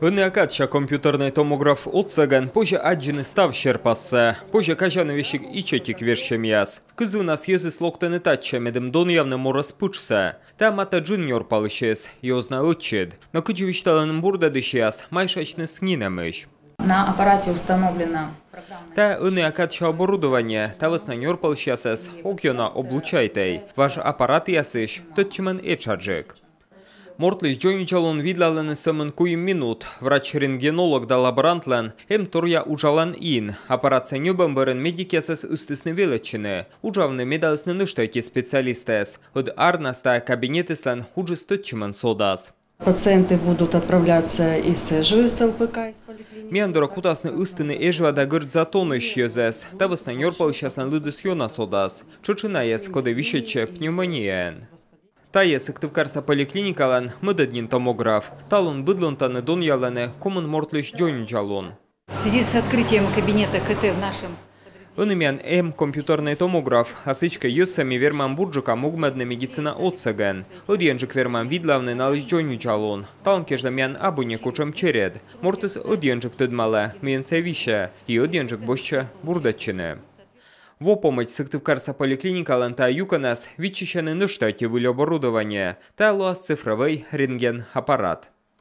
Önneakatsa компьютерный томограф отсаган, позже аджины став щерпасса, позже кажановещик ичетик вершемияс. Кызу нас езы слоктаны татча медем дон явно морас пучса. Там ата джуниор палышес, йозна отчед. Но кычевичталаным бурда дышиас, майшачны снинамыш. На аппарате установлено Та önneakatsa оборудование, та веснаньор палышясес, окьона облучайтей. Ваш аппарат ясыш, тотчиман эчаджек. Мортлиш джойничалон видлален съмен куим минут. Врач-рентгенолог да лаборантлен торя ужалан ин. Аппарат сенюбен берен медикесес устисны величины. Ужавны медалсны ныштайки специалистес. От арнаста кабинетеслен хужестотчимен содас. Пациенты будут отправляться из Эжвы с ЛПК из поликлиники. Миандора кутасны устины Эжва да гырд затоныш йозес. Та веснаньор палышясны лыдыс йона содас. Чучинаес коде вишече пневмониен. Таес активкарса поликлиникалан мыдаднин томограф. Талон быдлонтаны дон ялане комын мортлиш джойничалон. В связи с открытием кабинета КТ в нашем Önümän компьютерный томограф, асычка йоссами верман бурджука могмедна медицина отсаген. Оденжик верман видлавны налыш джойничалон. Талон кеждамян абуне кучам черед. Мортыс оденжик тыдмала, мен севище, и оденжик боща бурдатчине. Во помощь сыктывкарса поликлиникалан та юканас вичищаны ныштайки выль оборудование, та луас цифровой рентген-аппарат.